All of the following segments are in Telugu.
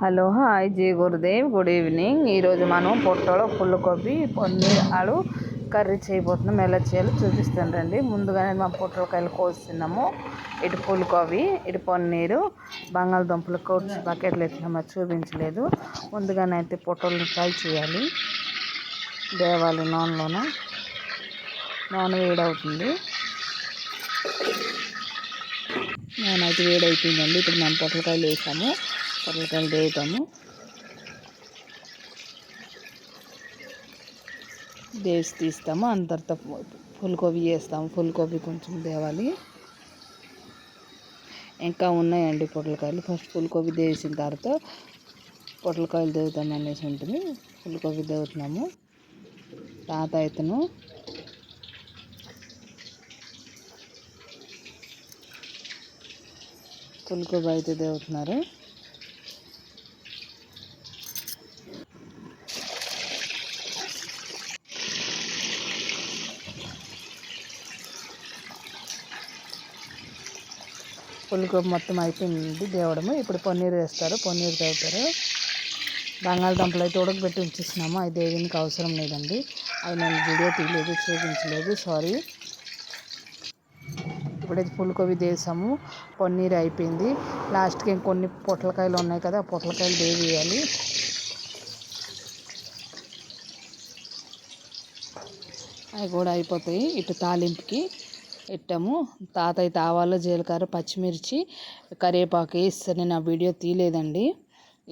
హలో హాయ్ జై గురుదేవ్ గుడ్ ఈవినింగ్. ఈరోజు మనం పొట్టలో ఫుల్కోబీ పన్నీర్ ఆలు కర్రీ చేయబోతున్నాం. ఎలా చేయాలో చూపిస్తాను రండి. ముందుగానే మా పొట్టలకాయలు కోస్తున్నాము. ఇటు ఫుల్కోబీ, ఇటు పన్నీరు, బంగాళదుంపలు కోసి బకెట్లు ఎత్తున్నాము, చూపించలేదు. ముందుగానే అయితే పొట్టలను ఫ్రై చేయాలి. దేవాలి నూనె వేడవుతుంది. నూనె అయితే వేడైపోయిందండి. ఇప్పుడు మనం పొట్టలకాయలు వేసాము. పొట్లకాయలు వేగుతాము, వేసి తీస్తాము. అంతర్త ఫుల్కోబీ వేస్తాము. ఫుల్కోబీ కొంచెం దేవాలి. ఇంకా ఉన్నాయండి పొట్లకాయలు. ఫస్ట్ ఫుల్కోబీ వేసిన తర్వాత పొట్లకాయలు దేవుతాము అనేసి ఉంటుంది. ఫుల్కోబీ దేవుతున్నాము. తాత అయితేను ఫుల్కోబీ అయితే దేవుతున్నారు. ఫుల్కోబీ మొత్తం అయిపోయింది దేవడము. ఇప్పుడు పన్నీర్ వేస్తారు. పన్నీర్ తేవుతారు. బంగాళదుంపలు అయితే ఉడకబెట్టి ఉంచేసినాము. అది దేవినికి అవసరం లేదండి. అది నేను వీడియో తీయలేదు, చూపించలేదు, సారీ. ఇప్పుడైతే ఫుల్కోబీ వేసాము. పన్నీర్ అయిపోయింది. లాస్ట్కి ఇంకొన్ని పొట్లకాయలు ఉన్నాయి కదా, ఆ పొట్లకాయలు వేయాలి. అవి కూడా అయిపోతాయి. ఇటు తాలింపుకి పెట్టాము. తాత అయితే ఆవాలు, జీలకర్ర, పచ్చిమిర్చి, కరివేపాకు వేస్తారు. నేను ఆ వీడియో తీయలేదండి.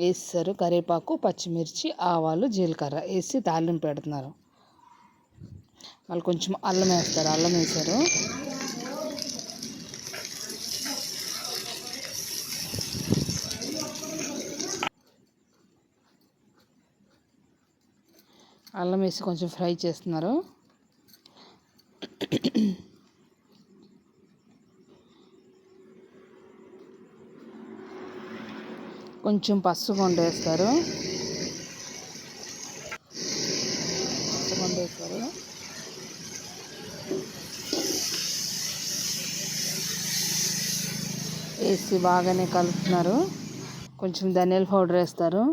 వేస్తారు కరివేపాకు, పచ్చిమిర్చి, ఆవాలు, జీలకర్ర వేసి తాలింపు పెడుతున్నారు. మళ్ళీ కొంచెం అల్లం వేస్తారు. అల్లం వేసారు. అల్లం వేసి కొంచెం ఫ్రై చేస్తున్నారు. కొంచెం పసుపు వేస్తారు. వేసి బాగానే కలుపుతున్నారు. కొంచెం ధనియాల పౌడర్ వేస్తారు.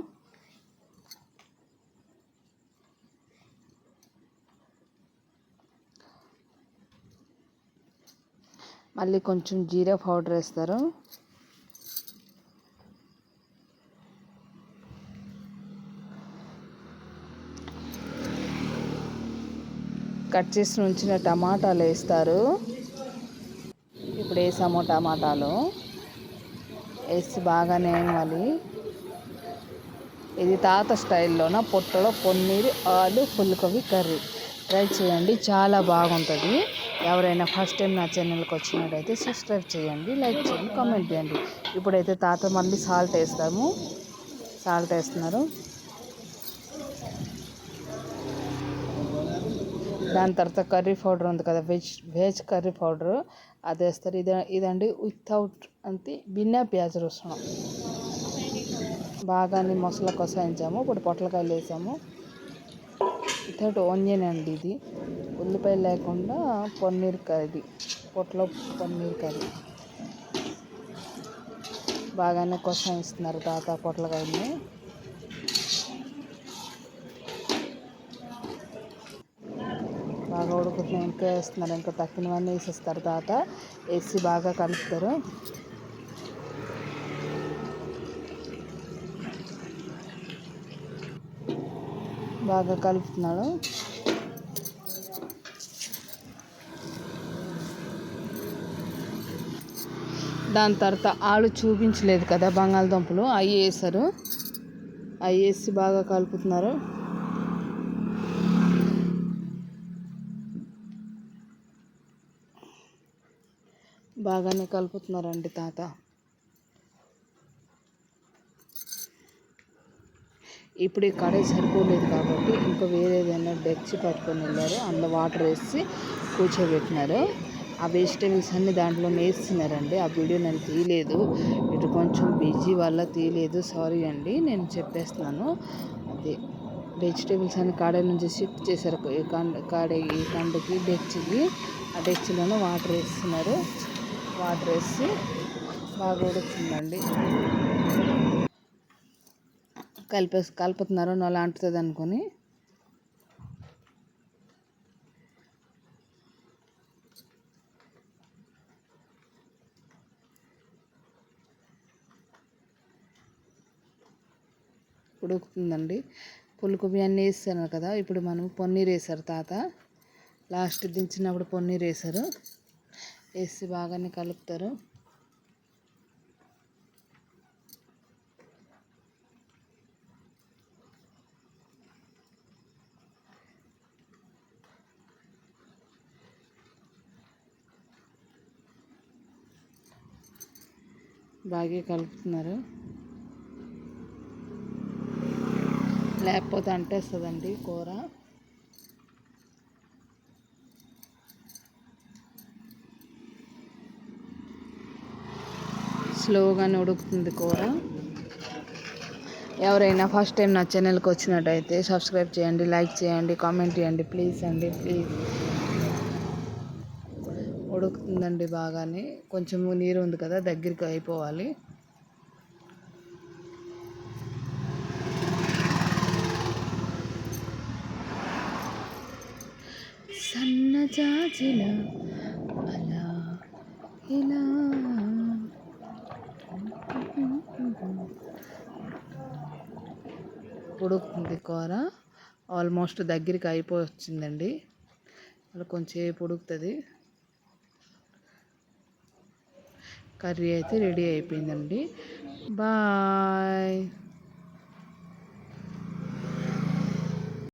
మళ్ళీ కొంచెం జీరా పౌడర్ వేస్తారు. కట్ చేసి ఉంచిన టమాటాలు వేస్తారు. ఇప్పుడు వేసాము టమాటాలు. వేసి బాగానే వేయాలి. ఇది తాత స్టైల్లోన పొట్టలో పన్నీర్ ఆలు ఫుల్కోబీ కర్రీ. ట్రై చేయండి, చాలా బాగుంటుంది. ఎవరైనా ఫస్ట్ టైం నా ఛానల్కి వచ్చినట్టయితే సబ్స్క్రైబ్ చేయండి, లైక్ చేయండి, కామెంట్ చేయండి. ఇప్పుడైతే తాత మళ్ళీ సాల్ట్ వేస్తాము. సాల్ట్ వేస్తున్నారు. దాని తర్వాత కర్రీ పౌడర్ ఉంది కదా, వెజ్ కర్రీ పౌడర్, అది వేస్తారు. ఇదండి వితౌట్ అంతే బిన్నా ప్యాజ్ రసనం. బాగా మసాలా కొసాయించాము. ఇప్పుడు పొట్లకాయలు వేసాము. వితౌట్ ఆనియన్ అండి ఇది. ఉల్లిపాయలు లేకుండా పన్నీర్ కర్రీ, పొట్ల పన్నీర్ కర్రీ. బాగానే కొసాయిస్తున్నారు తాత పొట్లకాయలని. బాగా ఉడుకుతున్నాయి. ఇంకా వేస్తున్నారు. ఇంకా తక్కినవన్నీ వేసేస్తారు తాత. వేసి బాగా కలుపుతారు. బాగా కలుపుతున్నాడు. దాని తర్వాత ఆలు చూపించలేదు కదా, బంగాళదుంపలు అవి వేసారు. అవి వేసి బాగా కలుపుతున్నారు. బాగానే కలుపుతున్నారండి తాత. ఇప్పుడు ఈ కడాయి సరిపోలేదు కాబట్టి ఇంకా వేరే ఏదైనా డెక్చి పట్టుకొని వెళ్ళారు. అందులో వాటర్ వేసి కూర్చోబెట్టినారు. ఆ వెజిటేబుల్స్ అన్నీ దాంట్లో వేస్తున్నారండి. ఆ వీడియో నేను తీయలేదు. ఇటు కొంచెం బిజీ వల్ల తీయలేదు, సారీ అండి. నేను చెప్పేస్తున్నాను. అది వెజిటేబుల్స్ అన్ని కడాయి నుంచి షిఫ్ట్ చేశారు. ఈ కండకి డెక్చికి. ఆ డెక్చిలోనే వాటర్ వేస్తున్నారు. వాటర్ వేసి బాగా ఉడుకుతుందండి. కలుపుతున్నారు నొల అంటుతుంది అనుకొని. ఉడుకుతుందండి. పులుకు బియ్యాన్ని వేస్తున్నారు కదా, ఇప్పుడు మనం పన్నీర్ వేసారు తాత. లాస్ట్ దించినప్పుడు పన్నీర్ వేసారు. వేసి బాగానే కలుపుతారు. బాగా కలుపుతున్నారు, లేకపోతే అంటేస్తుందండి కూర. స్లోగానే ఉడుకుతుంది కూర. ఎవరైనా ఫస్ట్ టైం నా ఛానల్కి వచ్చినట్టయితే సబ్స్క్రైబ్ చేయండి, లైక్ చేయండి, కామెంట్ చేయండి ప్లీజ్ అండి, ప్లీజ్. ఉడుకుతుందండి బాగానే. కొంచెం నీరు ఉంది కదా, దగ్గరికి అయిపోవాలి. సన్నజాజిల అలా ఇలా ఉడుకుతుంది కూర. ఆల్మోస్ట్ దగ్గరికి అయిపోయి వచ్చిందండి. అలా కొంచెంసేపు ఉడుకుతుంది. కర్రీ అయితే రెడీ అయిపోయిందండి. బాయ్.